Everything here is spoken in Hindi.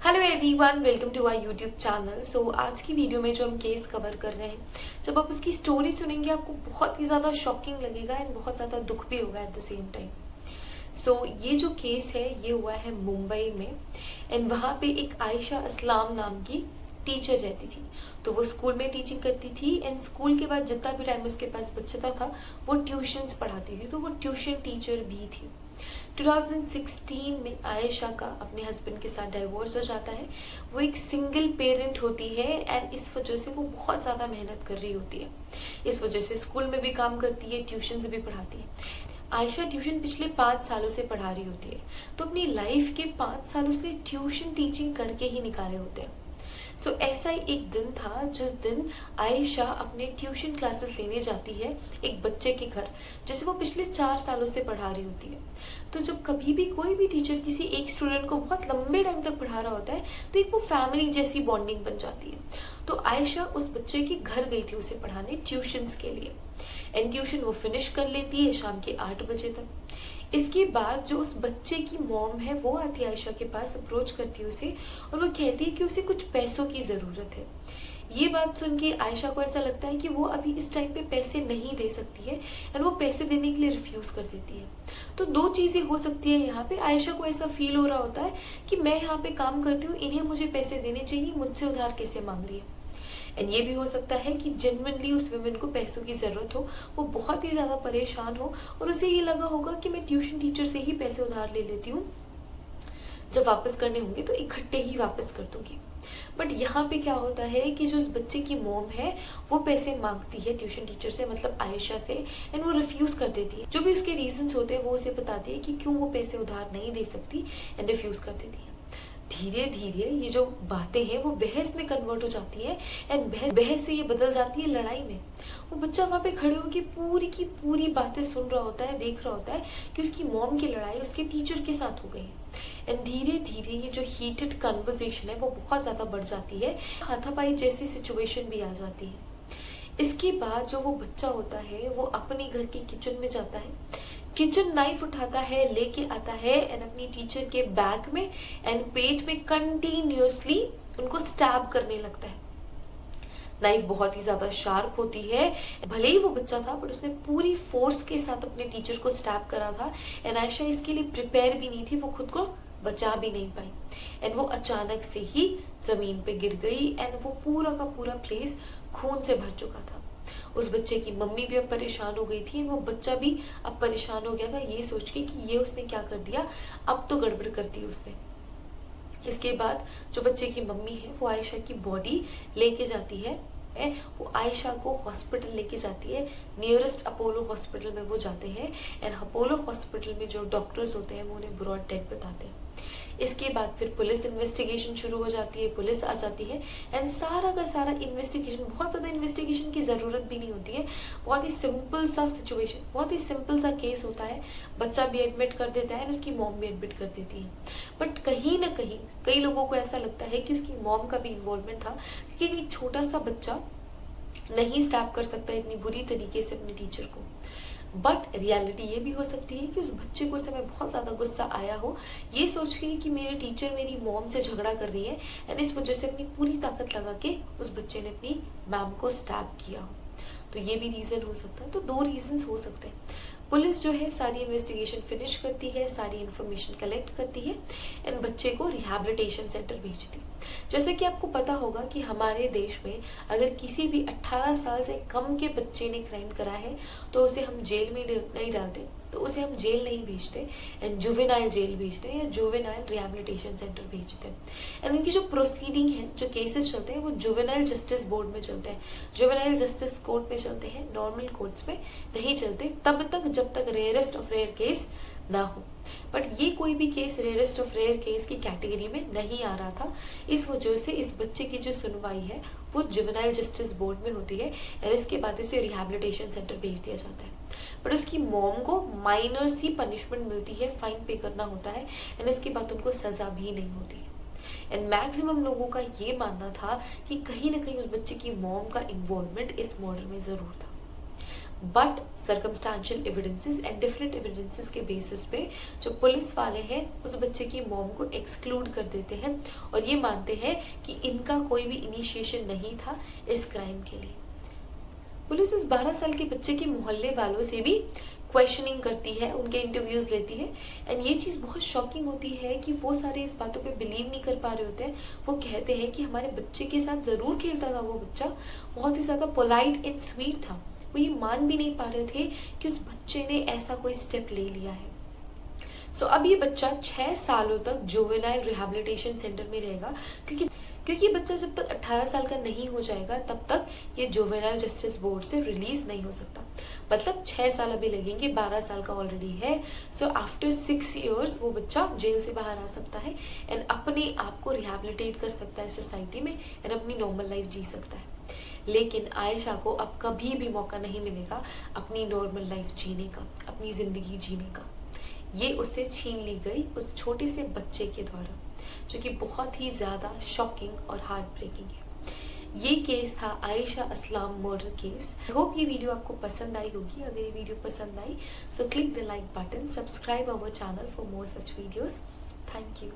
Hello everyone, welcome to our YouTube channel. आज की वीडियो में जो हम केस कवर कर रहे हैं, जब आप उसकी स्टोरी सुनेंगे आपको बहुत ही ज़्यादा शॉकिंग लगेगा एंड बहुत ज़्यादा दुख भी होगा एट द सेम टाइम। ये जो केस है ये हुआ है मुंबई में एंड वहाँ पे एक आयशा अस्लाम नाम की टीचर रहती थी। तो वो स्कूल में टीचिंग करती थी एंड स्कूल के बाद जितना भी टाइम उसके पास बचता था वो ट्यूशन्स पढ़ाती थी, तो वो ट्यूशन टीचर भी थी। 2016 में आयशा का अपने हस्बैंड के साथ डाइवोर्स हो जाता है। वो एक सिंगल पेरेंट होती है एंड इस वजह से वो बहुत ज़्यादा मेहनत कर रही होती है। इस वजह से स्कूल में भी काम करती है, ट्यूशन्स भी पढ़ाती है। आयशा ट्यूशन पिछले 5 सालों से पढ़ा रही होती है, तो अपनी लाइफ के 5 साल उसने ट्यूशन टीचिंग करके ही निकाले होते हैं। ऐसा ही एक दिन था जिस दिन आयशा अपने ट्यूशन क्लासेस लेने जाती है एक बच्चे के घर, जिसे वो पिछले 4 सालों से पढ़ा रही होती है। तो जब कभी भी कोई भी टीचर किसी एक स्टूडेंट को बहुत लंबे टाइम तक पढ़ा रहा होता है तो एक वो फैमिली जैसी बॉन्डिंग बन जाती है। तो आयशा उस बच्चे के घर गई थी उसे पढ़ाने ट्यूशन्स के लिए एंड ट्यूशन वो फिनिश कर लेती है शाम के 8 बजे तक। इसके बाद जो उस बच्चे की मॉम है वो आती है आयशा के पास, अप्रोच करती है उसे और वो कहती है कि उसे कुछ पैसों की ज़रूरत है। ये बात सुन के आयशा को ऐसा लगता है कि वो अभी इस टाइम पे पैसे नहीं दे सकती है एंड वो पैसे देने के लिए रिफ्यूज़ कर देती है। तो दो चीज़ें हो सकती है यहाँ पे। आयशा को ऐसा फील हो रहा होता है कि मैं यहाँ पे काम करती हूँ, इन्हें मुझे पैसे देने चाहिए, मुझसे उधार कैसे मांग रही है। एंड ये भी हो सकता है कि जेन्युइनली उस वुमेन को पैसों की ज़रूरत हो, वो बहुत ही ज़्यादा परेशान हो और उसे ये लगा होगा कि मैं ट्यूशन टीचर से ही पैसे उधार ले लेती हूँ, जब वापस करने होंगे तो इकट्ठे ही वापस कर दूंगी। बट यहाँ पे क्या होता है कि जो उस बच्चे की मॉम है वो पैसे मांगती है ट्यूशन टीचर से, मतलब आयशा से, एंड वो रिफ्यूज़ कर देती है। जो भी उसके रीजंस होते हैं वो उसे बताती है कि क्यों वो पैसे उधार नहीं दे सकती एंड रिफ्यूज़ कर देती है। धीरे धीरे ये जो बातें हैं वो बहस में कन्वर्ट हो जाती है एंड बहस से ये बदल जाती है लड़ाई में। वो बच्चा वहाँ पे खड़े होकर पूरी की पूरी बातें सुन रहा होता है, देख रहा होता है कि उसकी मॉम की लड़ाई उसके टीचर के साथ हो गई है। एंड धीरे धीरे ये जो हीटेड कन्वर्सेशन है वो बहुत ज़्यादा बढ़ जाती है, हाथापाई जैसी सिचुएशन भी आ जाती है। इसके बाद जो वो बच्चा होता है वो अपने घर के किचन में जाता है, किचन नाइफ उठाता है, लेके आता है एंड अपनी टीचर के बैक में एंड पेट में कंटिन्यूअसली उनको स्टैब करने लगता है। नाइफ बहुत ही ज्यादा शार्प होती है। भले ही वो बच्चा था बट उसने पूरी फोर्स के साथ अपने टीचर को स्टैब करा था एंड आयशा इसके लिए प्रिपेयर भी नहीं थी, वो खुद को बचा भी नहीं पाई एंड वो अचानक से ही जमीन पे गिर गई एंड वो पूरा का पूरा प्लेस खून से भर चुका था। उस बच्चे की मम्मी भी अब परेशान हो गई थी, वो बच्चा भी अब परेशान हो गया था ये सोच के कि ये उसने क्या कर दिया, अब तो गड़बड़ कर दी उसने। इसके बाद जो बच्चे की मम्मी है वो आयशा की बॉडी लेके जाती है, वो आयशा को हॉस्पिटल लेके जाती है। नियरेस्ट अपोलो हॉस्पिटल में वो जाते हैं एंड अपोलो हॉस्पिटल में जो डॉक्टर्स होते हैं वो उन्हें ब्रॉड डेड बताते हैं। इसके बाद फिर पुलिस इन्वेस्टिगेशन शुरू हो जाती है, पुलिस आ जाती है एंड सारा का सारा इन्वेस्टिगेशन, बहुत ज़्यादा इन्वेस्टिगेशन की ज़रूरत भी नहीं होती है, बहुत ही सिंपल सा सिचुएशन, बहुत ही सिंपल सा केस होता है। बच्चा भी एडमिट कर देता है और उसकी मॉम भी एडमिट कर देती है। बट कहीं ना कहीं कई लोगों को ऐसा लगता है कि उसकी मॉम का भी इन्वॉल्वमेंट था, क्योंकि एक छोटा सा बच्चा नहीं स्टैप कर सकता इतनी बुरी तरीके से अपने टीचर को। बट रियलिटी ये भी हो सकती है कि उस बच्चे को उस समय बहुत ज़्यादा गुस्सा आया हो, ये सोच के कि मेरे टीचर मेरी मॉम से झगड़ा कर रही है एंड इस वजह से अपनी पूरी ताकत लगा के उस बच्चे ने अपनी मैम को स्टैप किया हो। तो ये भी रीज़न हो सकता है। तो दो रीजंस हो सकते हैं। पुलिस जो है सारी इन्वेस्टिगेशन फिनिश करती है, सारी इन्फॉर्मेशन कलेक्ट करती है एंड बच्चे को रिहैबिलिटेशन सेंटर भेजती है। जैसे कि आपको पता होगा कि हमारे देश में अगर किसी भी 18 साल से कम के बच्चे ने क्राइम करा है तो उसे हम जेल में नहीं डालते, तो उसे हम जेल नहीं भेजते एंड जुवेनाइल जेल भेजते हैं या जुवेनाइल रिहैबिलिटेशन सेंटर भेजते हैं। एंड इनकी जो प्रोसीडिंग है, जो केसेस चलते हैं वो जुवेनाइल जस्टिस बोर्ड में चलते हैं, जुवेनाइल जस्टिस कोर्ट में चलते हैं, नॉर्मल कोर्ट्स में नहीं चलते तब तक जब तक रेयरेस्ट ऑफ रेयर केस ना हो। बट ये कोई भी case rarest of rare case की कैटेगरी में नहीं आ रहा था, इस वजह से इस बच्चे की जो सुनवाई है वो जुवेनाइल जस्टिस बोर्ड में होती है और इसके बाद इसे रिहैबिलिटेशन सेंटर भेज दिया जाता है। बट उसकी मॉम को माइनर सी पनिशमेंट मिलती है, फाइन पे करना होता है एंड इसके बाद उनको सजा भी नहीं होती है। एंड मैक्सिमम लोगों का ये मानना था कि कहीं ना कहीं उस बच्चे की मॉम का इन्वॉल्वमेंट इस मर्डर में जरूर था। But circumstantial evidences and different evidences के बेसिस पे जो पुलिस वाले हैं उस बच्चे की मॉम को एक्सक्लूड कर देते हैं और ये मानते हैं कि इनका कोई भी इनिशिएशन नहीं था इस क्राइम के लिए। पुलिस इस 12 साल के बच्चे के मोहल्ले वालों से भी क्वेश्चनिंग करती है, उनके इंटरव्यूज लेती है एंड ये चीज़ बहुत शॉकिंग होती है कि वो सारे इस बातों पे बिलीव नहीं कर पा रहे होते हैं। वो कहते हैं कि हमारे बच्चे के साथ ज़रूर खेलता था, वो बच्चा बहुत ही ज़्यादा पोलाइट एंड स्वीट था। वो ये मान भी नहीं पा रहे थे कि उस बच्चे ने ऐसा कोई स्टेप ले लिया है। सो अब ये बच्चा 6 सालों तक जुवेनाइल रिहैबिलिटेशन सेंटर में रहेगा क्योंकि ये बच्चा जब तक 18 साल का नहीं हो जाएगा तब तक ये जुवेनाइल जस्टिस बोर्ड से रिलीज नहीं हो सकता। मतलब 6 साल अभी लगेंगे, 12 साल का ऑलरेडी है। सो आफ्टर 6 इयर्स वो बच्चा जेल से बाहर आ सकता है एंड अपने आप को रिहैबिलिटेट कर सकता है सोसाइटी में एंड अपनी नॉर्मल लाइफ जी सकता है। लेकिन आयशा को अब कभी भी मौका नहीं मिलेगा अपनी नॉर्मल लाइफ जीने का, अपनी ज़िंदगी जीने का। ये उससे छीन ली गई उस छोटे से बच्चे के द्वारा, जो कि बहुत ही ज़्यादा शॉकिंग और हार्ट ब्रेकिंग है। ये केस था Ayesha Aslam murder case. I hope ये वीडियो आपको पसंद आई होगी। अगर ये वीडियो पसंद आई so click the like button, subscribe our channel for more such videos. Thank you.